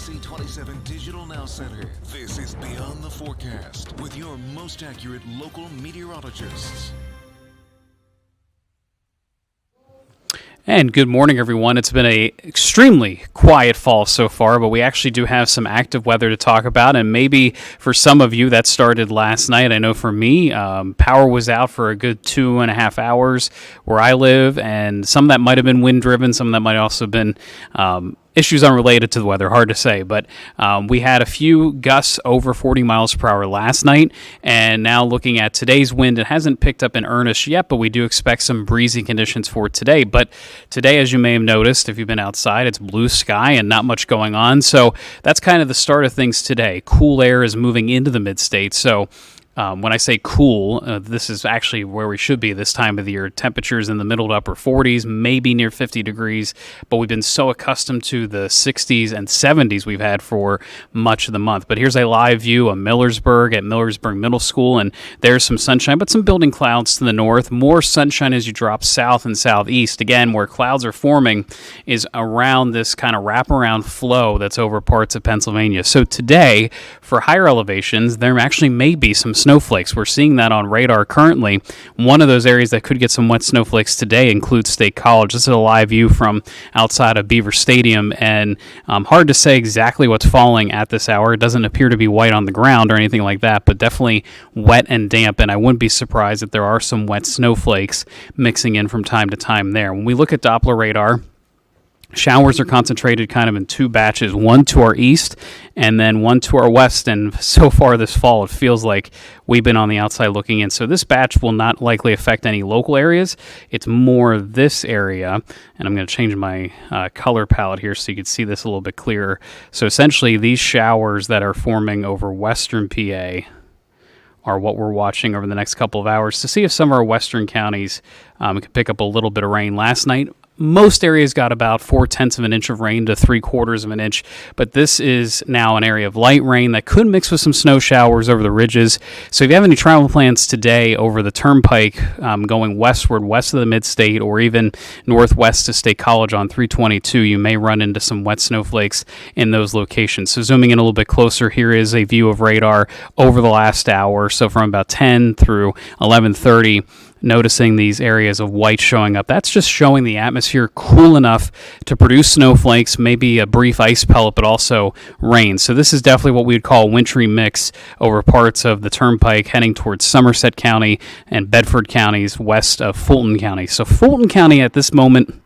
NBC27 Digital Now Center. This is Beyond the Forecast with your most accurate local meteorologists. And good morning, everyone. It's been a extremely quiet fall so far, but we actually do have some active weather to talk about, and maybe for some of you that started last night. I know for me, power was out for a good 2.5 hours where I live, and some of that might have been wind-driven, some of that might also have been issues unrelated to the weather, hard to say, but we had a few gusts over 40 miles per hour last night, and now looking at today's wind, it hasn't picked up in earnest yet, but we do expect some breezy conditions for today. But today, as you may have noticed, if you've been outside, it's blue sky and not much going on, so that's kind of the start of things today. Cool air is moving into the mid-state, so when I say cool, this is actually where we should be this time of the year. Temperatures in the middle to upper 40s, maybe near 50 degrees, but we've been so accustomed to the 60s and 70s we've had for much of the month. But here's a live view of Millersburg at Millersburg Middle School, and there's some sunshine, but some building clouds to the north. More sunshine as you drop south and southeast. Again, where clouds are forming is around this kind of wraparound flow that's over parts of Pennsylvania. So today, for higher elevations, there actually may be some snowflakes. We're seeing that on radar currently. One of those areas that could get some wet snowflakes today includes State College. This is a live view from outside of Beaver Stadium, and hard to say exactly what's falling at this hour. It doesn't appear to be white on the ground or anything like that, but definitely wet and damp, and I wouldn't be surprised if there are some wet snowflakes mixing in from time to time there. When we look at Doppler radar, showers are concentrated kind of in two batches, one to our east and then one to our west. And so far this fall, it feels like we've been on the outside looking in. So this batch will not likely affect any local areas. It's more this area. And I'm going to change my color palette here so you can see this a little bit clearer. So essentially, these showers that are forming over western PA are what we're watching over the next couple of hours to see if some of our western counties can pick up a little bit of rain. Last night, most areas got about 0.4 of an inch of rain to 0.75 of an inch, but this is now an area of light rain that could mix with some snow showers over the ridges. So if you have any travel plans today over the Turnpike going westward, west of the Mid-State, or even northwest to State College on 322, you may run into some wet snowflakes in those locations. So zooming in a little bit closer, here is a view of radar over the last hour. So from about 10 through 11:30, noticing these areas of white showing up. That's just showing the atmosphere cool enough to produce snowflakes, maybe a brief ice pellet, but also rain. So this is definitely what we would call a wintry mix over parts of the Turnpike heading towards Somerset County and Bedford counties west of Fulton County. So Fulton County at this moment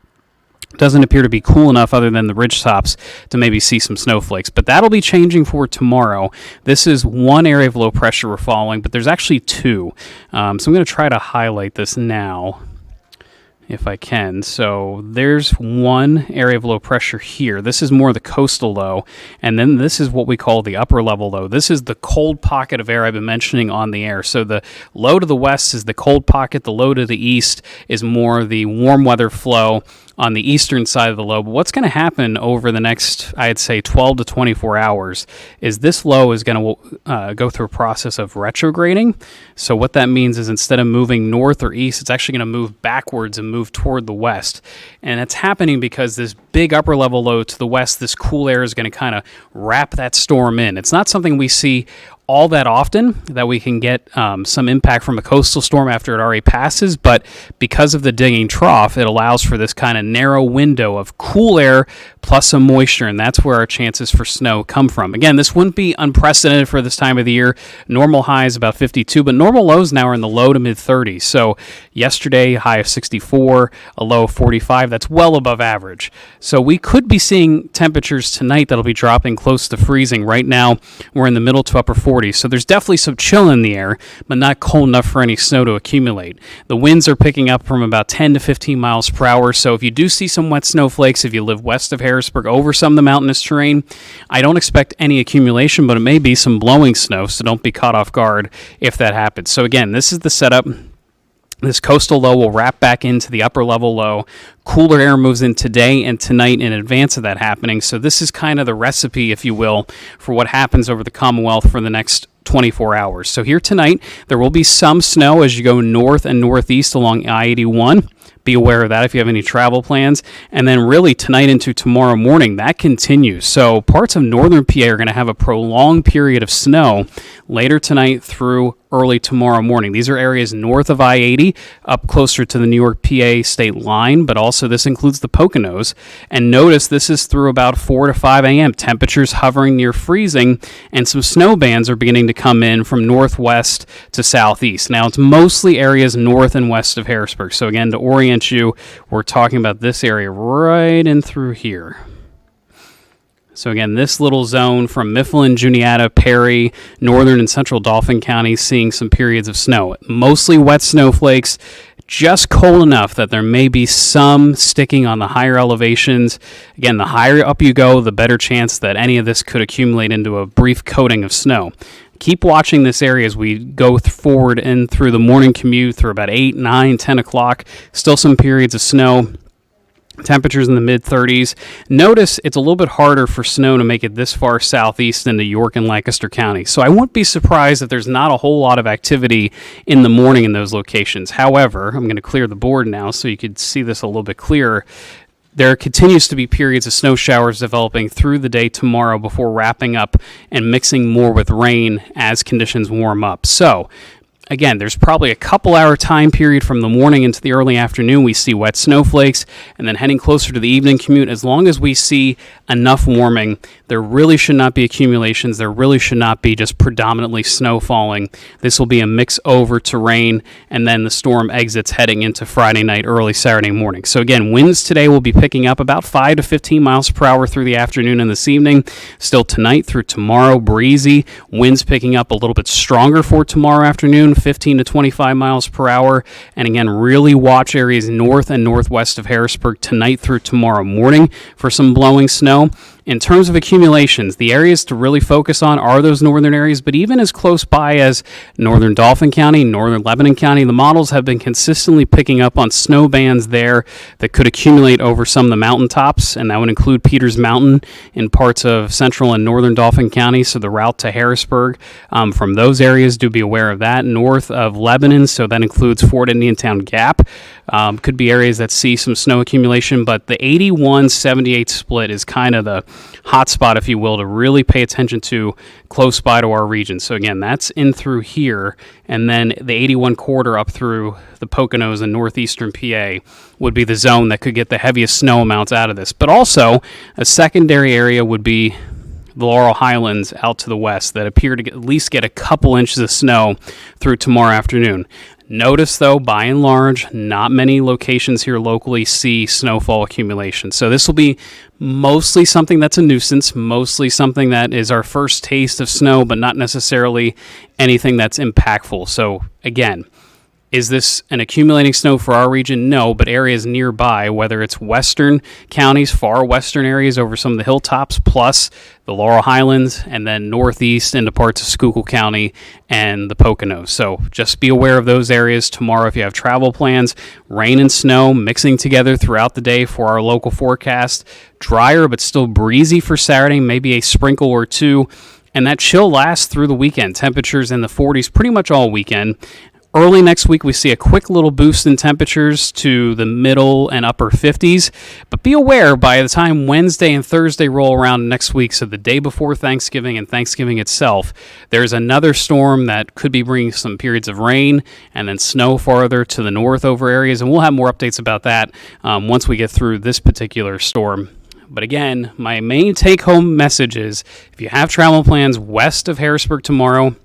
doesn't appear to be cool enough other than the ridge tops to maybe see some snowflakes. But that'll be changing for tomorrow. This is one area of low pressure we're following, but there's actually two. So I'm going to try to highlight this now if I can. So there's one area of low pressure here. This is more the coastal low, and then this is what we call the upper level low. This is the cold pocket of air I've been mentioning on the air. So the low to the west is the cold pocket. The low to the east is more the warm weather flow on the eastern side of the low. But what's going to happen over the next, I'd say, 12 to 24 hours is this low is going to go through a process of retrograding. So what that means is instead of moving north or east, it's actually going to move backwards and move toward the west. And it's happening because this big upper level low to the west, this cool air is going to kind of wrap that storm in. It's not something we see all that often that we can get some impact from a coastal storm after it already passes, but because of the digging trough, it allows for this kind of narrow window of cool air plus some moisture, and that's where our chances for snow come from. Again, this wouldn't be unprecedented for this time of the year. Normal high is about 52, but normal lows now are in the low to mid 30s. So yesterday, high of 64, a low of 45. That's well above average. So we could be seeing temperatures tonight that'll be dropping close to freezing. Right now, we're in the middle to upper 40s. So there's definitely some chill in the air, but not cold enough for any snow to accumulate. The winds are picking up from about 10 to 15 miles per hour. So if you do see some wet snowflakes, if you live west of Harrisburg over some of the mountainous terrain, I don't expect any accumulation, but it may be some blowing snow. So don't be caught off guard if that happens. So again, this is the setup. This coastal low will wrap back into the upper level low. Cooler air moves in today and tonight in advance of that happening. So this is kind of the recipe, if you will, for what happens over the Commonwealth for the next 24 hours. So here tonight, there will be some snow as you go north and northeast along I-81. be aware of that if you have any travel plans. And then really tonight into tomorrow morning, that continues. So parts of northern PA are going to have a prolonged period of snow later tonight through early tomorrow morning. These are areas north of I-80, up closer to the New York PA state line, but also this includes the Poconos. And notice this is through about 4 to 5 a.m. Temperatures hovering near freezing, and some snow bands are beginning to come in from northwest to southeast. Now, it's mostly areas north and west of Harrisburg. So again, to orient you, we're talking about this area right in through here. So again, this little zone from Mifflin, Juniata, Perry, northern and central Dauphin counties seeing some periods of snow. Mostly wet snowflakes, just cold enough that there may be some sticking on the higher elevations. Again, the higher up you go, the better chance that any of this could accumulate into a brief coating of snow. Keep watching this area as we go forward and through the morning commute through about 8, 9, 10 o'clock. Still some periods of snow. Temperatures in the mid-30s. Notice it's a little bit harder for snow to make it this far southeast into York and Lancaster County. So I won't be surprised if there's not a whole lot of activity in the morning in those locations. However, I'm going to clear the board now so you could see this a little bit clearer. There continues to be periods of snow showers developing through the day tomorrow before wrapping up and mixing more with rain as conditions warm up. So again, there's probably a couple-hour time period from the morning into the early afternoon. We see wet snowflakes, and then heading closer to the evening commute, as long as we see enough warming, there really should not be accumulations. There really should not be just predominantly snow falling. This will be a mix over to rain, and then the storm exits heading into Friday night, early Saturday morning. So again, winds today will be picking up about 5 to 15 miles per hour through the afternoon and this evening. Still tonight through tomorrow, breezy. Winds picking up a little bit stronger for tomorrow afternoon, 15 to 25 miles per hour. And again, really watch areas north and northwest of Harrisburg tonight through tomorrow morning for some blowing snow. In terms of accumulations, the areas to really focus on are those northern areas, but even as close by as northern Dauphin County, northern Lebanon County, the models have been consistently picking up on snow bands there that could accumulate over some of the mountaintops, and that would include Peters Mountain in parts of central and northern Dauphin County, so the route to Harrisburg from those areas, do be aware of that. North of Lebanon, so that includes Fort Indiantown Gap, could be areas that see some snow accumulation, but the 81-78 split is kind of the hotspot, if you will, to really pay attention to close by to our region. So again, that's in through here, and then the 81 corridor up through the Poconos and northeastern PA would be the zone that could get the heaviest snow amounts out of this. But also, a secondary area would be the Laurel Highlands out to the west that appear to at least get a couple inches of snow through tomorrow afternoon. Notice, though, by and large, not many locations here locally see snowfall accumulation. So this will be mostly something that's a nuisance, mostly something that is our first taste of snow, but not necessarily anything that's impactful. So again, is this an accumulating snow for our region? No, but areas nearby, whether it's western counties, far western areas over some of the hilltops, plus the Laurel Highlands, and then northeast into parts of Schuylkill County and the Poconos. So just be aware of those areas tomorrow if you have travel plans. Rain and snow mixing together throughout the day for our local forecast. Drier but still breezy for Saturday, maybe a sprinkle or two. And that chill lasts through the weekend. Temperatures in the 40s pretty much all weekend. Early next week, we see a quick little boost in temperatures to the middle and upper 50s. But be aware, by the time Wednesday and Thursday roll around next week, so the day before Thanksgiving and Thanksgiving itself, there's another storm that could be bringing some periods of rain and then snow farther to the north over areas. And we'll have more updates about that once we get through this particular storm. But again, my main take-home message is if you have travel plans west of Harrisburg tomorrow,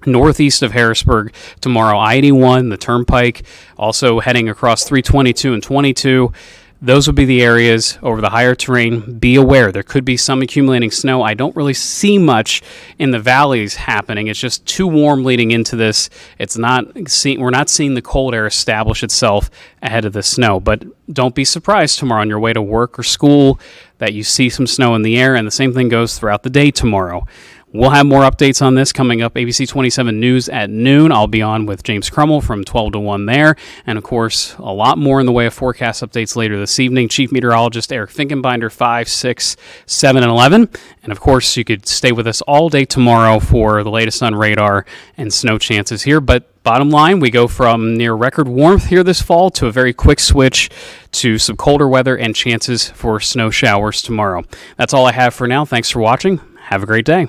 northeast of Harrisburg tomorrow, I-81, the Turnpike, also heading across 322 and 22. Those would be the areas over the higher terrain. Be aware, there could be some accumulating snow. I don't really see much in the valleys happening. It's just too warm leading into this. We're not seeing the cold air establish itself ahead of the snow. But don't be surprised tomorrow on your way to work or school that you see some snow in the air, and the same thing goes throughout the day tomorrow. We'll have more updates on this coming up. ABC 27 News at noon. I'll be on with James Crummell from 12 to 1 there. And, of course, a lot more in the way of forecast updates later this evening. Chief Meteorologist Eric Finkenbinder, 5, 6, 7, and 11. And, of course, you could stay with us all day tomorrow for the latest on radar and snow chances here. But bottom line, we go from near record warmth here this fall to a very quick switch to some colder weather and chances for snow showers tomorrow. That's all I have for now. Thanks for watching. Have a great day.